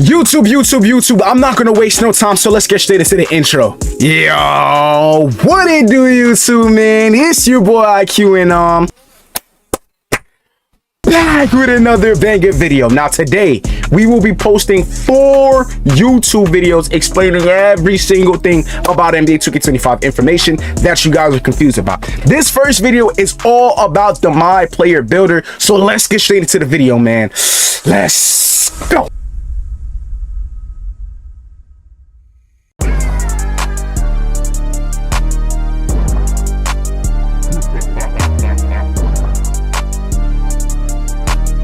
YouTube, I'm not gonna waste no time, so let's get straight into the intro. Yo, what it do, YouTube, man? It's your boy IQ, and back with another banger video. Now today we will be posting 4 YouTube videos explaining every single thing about NBA 2K25 information that you guys are confused about. This first video is all about the MyPlayer builder, so let's get straight into the video, man. Let's go.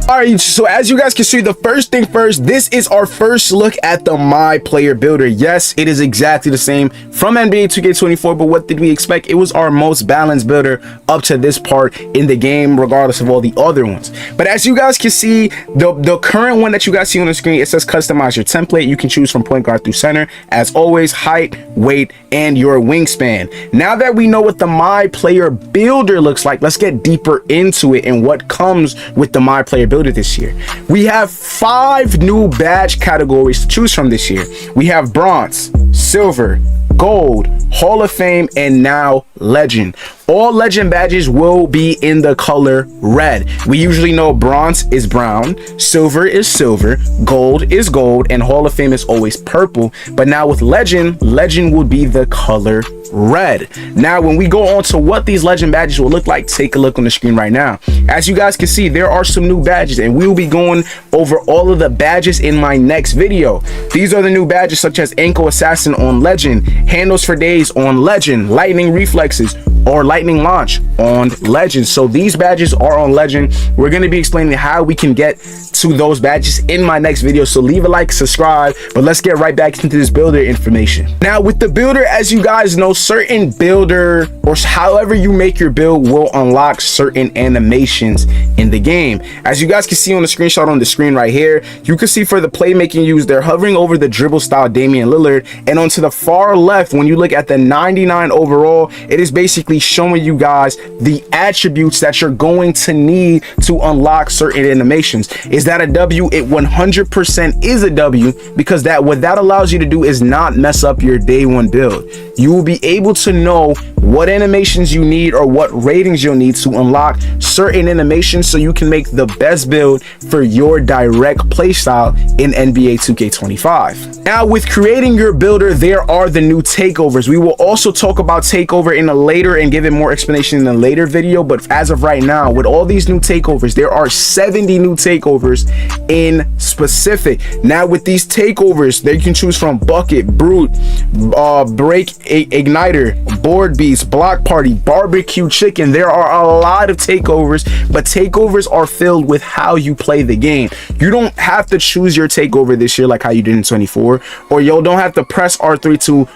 Alright, so as you guys can see, the first thing first, this is our first look at the MyPlayer builder. Yes, it is exactly the same from NBA 2K24, but what did we expect? It was our most balanced builder up to this part in the game, regardless of all the other ones. But as you guys can see, the current one that you guys see on the screen, it says customize your template. You can choose from point guard through center. As always, height, weight, and your wingspan. Now that we know what the MyPlayer builder looks like, let's get deeper into it and what comes with the MyPlayer builder this year. We have 5 new badge categories to choose from this year. We have bronze, silver, gold, Hall of Fame, and now legend. All legend badges will be in the color red. We usually know bronze is brown, silver is silver, gold is gold, and Hall of Fame is always purple. But now with legend will be the color red. Now when we go on to what these legend badges will look like, take a look on the screen right now. As you guys can see, there are some new badges, and we will be going over all of the badges in my next video. These are the new badges, such as ankle assassin on legend, handles for days on legend, lightning reflexes or lightning launch on legend. So these badges are on legend. We're going to be explaining how we can get to those badges in my next video, so leave a like, subscribe, but let's get right back into this builder information. Now with the builder, as you guys know, certain builder or however you make your build will unlock certain animations in the game. As you guys can see on the screenshot on the screen right here, you can see for the playmaking use, they're hovering over the dribble style Damian Lillard, and onto the far left, when you look at the 99 overall, it is basically showing you guys the attributes that you're going to need to unlock certain animations. Is that a W? It 100% is a W, because what that allows you to do is not mess up your day one build. You will be able to know what animations you need or what ratings you'll need to unlock certain animations, so you can make the best build for your direct playstyle in NBA 2K25. Now with creating your builder, there are the new takeovers. We will also talk about takeover in a later and give it more explanation in a later video, but as of right now, with all these new takeovers, there are 70 new takeovers in specific. Now with these takeovers, they can choose from bucket, brute, break, igniter, board beast, block party, barbecue chicken. There are a lot of takeovers, but takeovers are filled with how you play the game. You don't have to choose your takeover this year like how you did in 24, or you don't have to press R3 to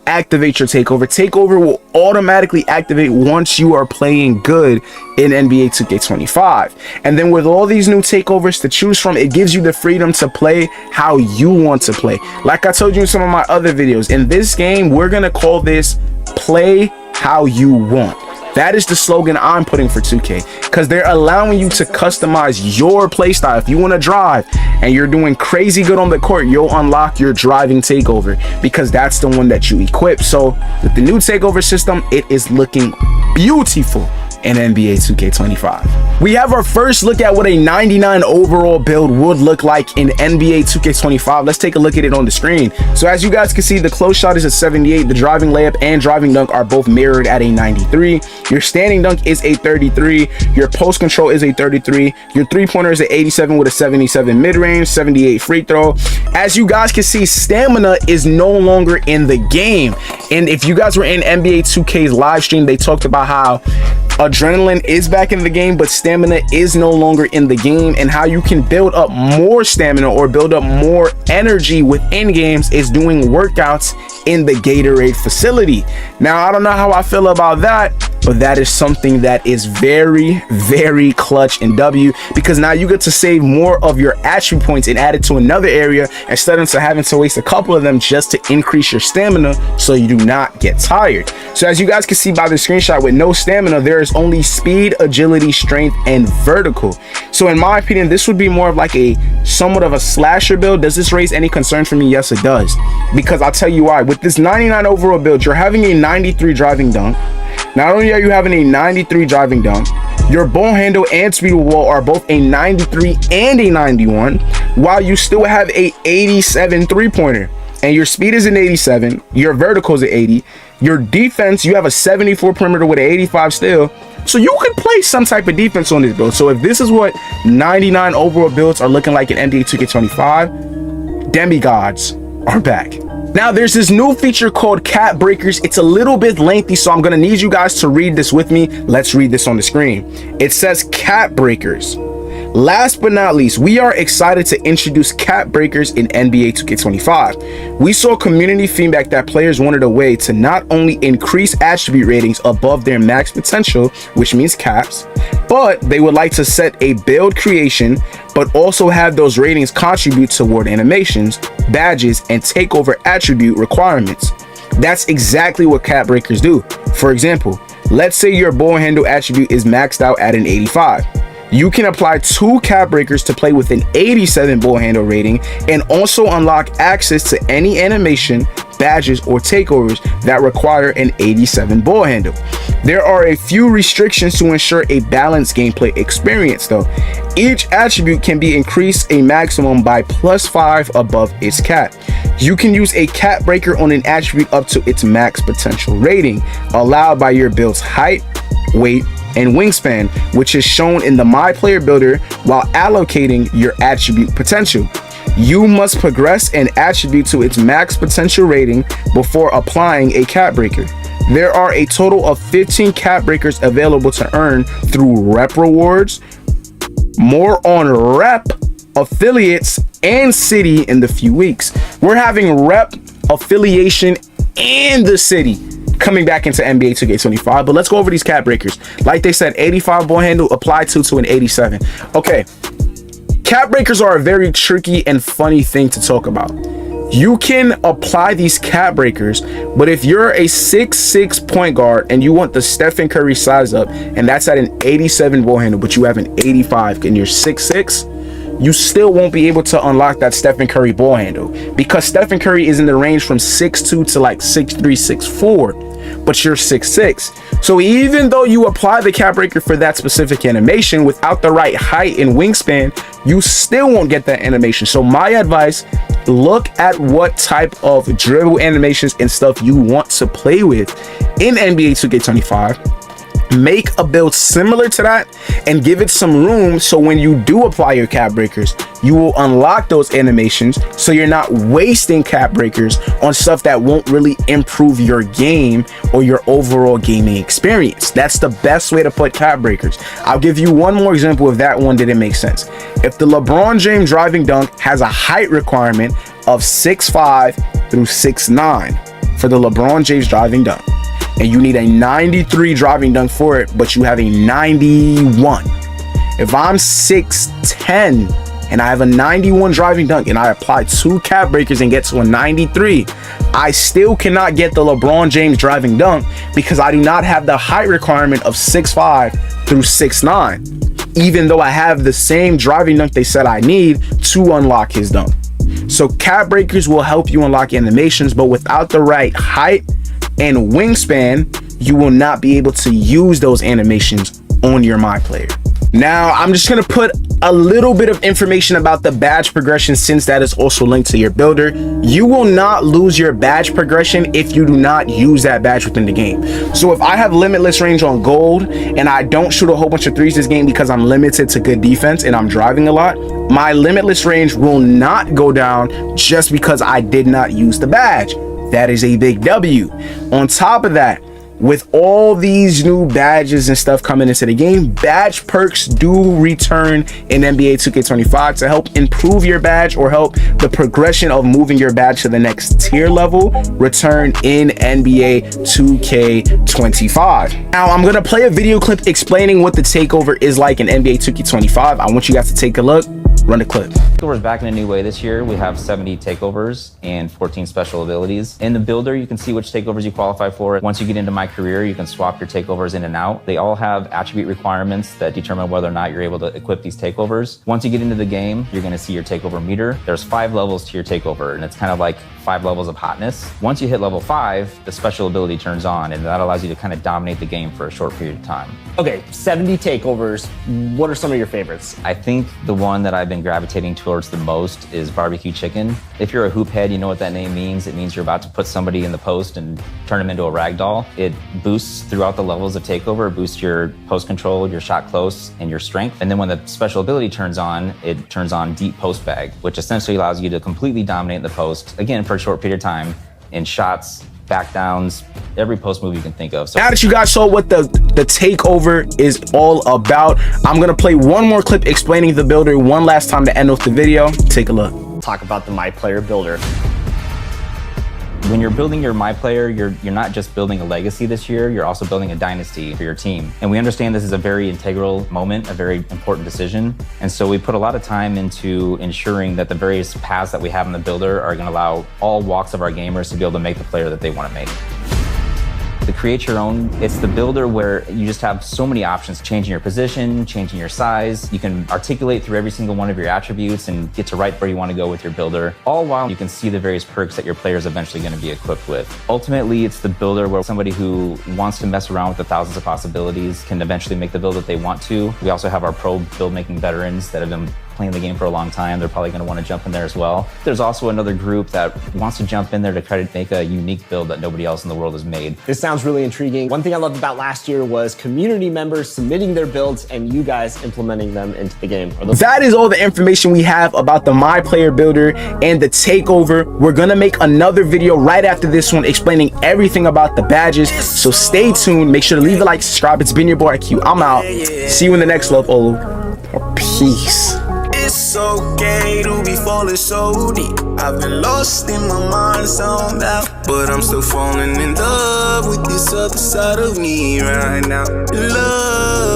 activate your takeover. Takeover will automatically activate once you are playing good in NBA 2K25. And then with all these new takeovers to choose from, it gives you the freedom to play how you want to play. Like I told you in some of my other videos, in this game, we're gonna call this play how you want. That is the slogan I'm putting for 2K, because they're allowing you to customize your playstyle. If you want to drive and you're doing crazy good on the court, you'll unlock your driving takeover, because that's the one that you equip. So with the new takeover system, it is looking beautiful in NBA 2K25. We have our first look at what a 99 overall build would look like in NBA 2K25. Let's take a look at it on the screen. So as you guys can see, the close shot is a 78. The driving layup and driving dunk are both mirrored at a 93. Your standing dunk is a 33. Your post control is a 33. Your three-pointer is an 87 with a 77 mid-range, 78 free throw. As you guys can see, stamina is no longer in the game. And if you guys were in NBA 2K's live stream, they talked about how adrenaline is back in the game, but stamina is no longer in the game, and how you can build up more stamina or build up more energy within games is doing workouts in the Gatorade facility. Now, I don't know how I feel about that, but that is something that is very, very clutch in W, because now you get to save more of your attribute points and add it to another area instead of having to waste a couple of them just to increase your stamina so you do not get tired. So as you guys can see by the screenshot, with no stamina, there is only speed, agility, strength, and vertical. So in my opinion, this would be more of like a somewhat of a slasher build. Does this raise any concern for me? Yes, it does, because I'll tell you why. With this 99 overall build, you're having a 93 driving dunk. Not only are you having a 93 driving dunk, your ball handle and speed of wall are both a 93 and a 91, while you still have a 87 three-pointer. And your speed is an 87, your vertical is an 80, your defense, you have a 74 perimeter with an 85 still. So you could play some type of defense on this build. So if this is what 99 overall builds are looking like in NBA 2K25, demigods are back. Now there's this new feature called cap breakers. It's a little bit lengthy, so I'm gonna need you guys to read this with me. Let's read this on the screen. It says cap breakers. Last but not least, we are excited to introduce cap breakers in NBA 2K25. We saw community feedback that players wanted a way to not only increase attribute ratings above their max potential, which means caps, but they would like to set a build creation, but also have those ratings contribute toward animations, badges, and takeover attribute requirements. That's exactly what cap breakers do. For example, let's say your ball handle attribute is maxed out at an 85. You can apply 2 cap breakers to play with an 87 ball handle rating and also unlock access to any animation, badges, or takeovers that require an 87 ball handle. There are a few restrictions to ensure a balanced gameplay experience though. Each attribute can be increased a maximum by +5 above its cap. You can use a cap breaker on an attribute up to its max potential rating, allowed by your build's height, weight, and wingspan, which is shown in the MyPlayer builder while allocating your attribute potential. You must progress an attribute to its max potential rating before applying a cap breaker. There are a total of 15 cap breakers available to earn through rep rewards. More on rep, affiliates, and city in the few weeks. We're having rep, affiliation, and the city coming back into NBA 2K25, but let's go over these cap breakers. Like they said, 85 ball handle, apply to an 87. Okay, cap breakers are a very tricky and funny thing to talk about. You can apply these cap breakers, but if you're a 6'6" point guard and you want the Stephen Curry size up, and that's at an 87 ball handle, but you have an 85 and you're 6'6", you still won't be able to unlock that Stephen Curry ball handle, because Stephen Curry is in the range from 6'2" to like 6'3", 6'4", but you're 6'6". So even though you apply the cap breaker for that specific animation, without the right height and wingspan, you still won't get that animation. So my advice, look at what type of dribble animations and stuff you want to play with in NBA 2K25. Make a build similar to that and give it some room, so when you do apply your cap breakers, you will unlock those animations, so you're not wasting cap breakers on stuff that won't really improve your game or your overall gaming experience. That's the best way to put cap breakers. I'll give you one more example if that one didn't make sense. If the LeBron James driving dunk has a height requirement of 6'5" through 6'9" for the LeBron James driving dunk, and you need a 93 driving dunk for it, but you have a 91. If I'm 6'10" and I have a 91 driving dunk and I apply 2 cap breakers and get to a 93, I still cannot get the LeBron James driving dunk because I do not have the height requirement of 6'5" through 6'9", even though I have the same driving dunk they said I need to unlock his dunk. So cap breakers will help you unlock animations, but without the right height and wingspan, you will not be able to use those animations on your MyPlayer. Now, I'm just gonna put a little bit of information about the badge progression, since that is also linked to your builder. You will not lose your badge progression if you do not use that badge within the game. So if I have limitless range on gold and I don't shoot a whole bunch of threes this game because I'm limited to good defense and I'm driving a lot, my limitless range will not go down just because I did not use the badge. That is a big W. On top of that, with all these new badges and stuff coming into the game, badge perks do return in NBA 2K25 to help improve your badge or help the progression of moving your badge to the next tier level return in NBA 2K25. Now I'm gonna play a video clip explaining what the takeover is like in NBA 2K25. I want you guys to take a look. Run the clip. Takeover's back in a new way this year. We have 70 takeovers and 14 special abilities. In the builder, you can see which takeovers you qualify for. Once you get into My Career, you can swap your takeovers in and out. They all have attribute requirements that determine whether or not you're able to equip these takeovers. Once you get into the game, you're gonna see your takeover meter. There's 5 levels to your takeover, and it's kind of like 5 levels of hotness. Once you hit level 5, the special ability turns on, and that allows you to kind of dominate the game for a short period of time. Okay, 70 takeovers. What are some of your favorites? I think the one that I've been gravitating towards the most is barbecue chicken. If you're a hoop head, you know what that name means. It means you're about to put somebody in the post and turn them into a rag doll. It boosts throughout the levels of takeover. It boosts your post control, your shot close, and your strength. And then when the special ability turns on, it turns on deep post bag, which essentially allows you to completely dominate the post, again, for a short period of time, in shots, back downs, every post move you can think of. So now that you guys saw what the takeover is all about, I'm gonna play one more clip explaining the builder one last time to end off the video. Take a look. Talk about the MyPlayer builder. When you're building your MyPlayer, you're not just building a legacy this year, you're also building a dynasty for your team. And we understand this is a very integral moment, a very important decision. And so we put a lot of time into ensuring that the various paths that we have in the builder are gonna allow all walks of our gamers to be able to make the player that they wanna make. To create your own, it's the builder where you just have so many options, changing your position, changing your size. You can articulate through every single one of your attributes and get to right where you want to go with your builder, all while you can see the various perks that your player is eventually going to be equipped with. Ultimately, it's the builder where somebody who wants to mess around with the thousands of possibilities can eventually make the build that they want to. We also have our pro build making veterans that have been playing the game for a long time. They're probably going to want to jump in there as well. There's also another group that wants to jump in there to try to make a unique build that nobody else in the world has made. This sounds really intriguing. One thing I loved about last year was community members submitting their builds and you guys implementing them into the game. That is all the information we have about the MyPlayer builder and the takeover. We're gonna make another video right after this one explaining everything about the badges, so stay tuned. Make sure to leave a like, subscribe. It's been your boy IQ. I'm out. See you in the next level. Peace. It's okay to be falling so deep. I've been lost in my mind, zoned out, but I'm still falling in love with this other side of me right now. Love.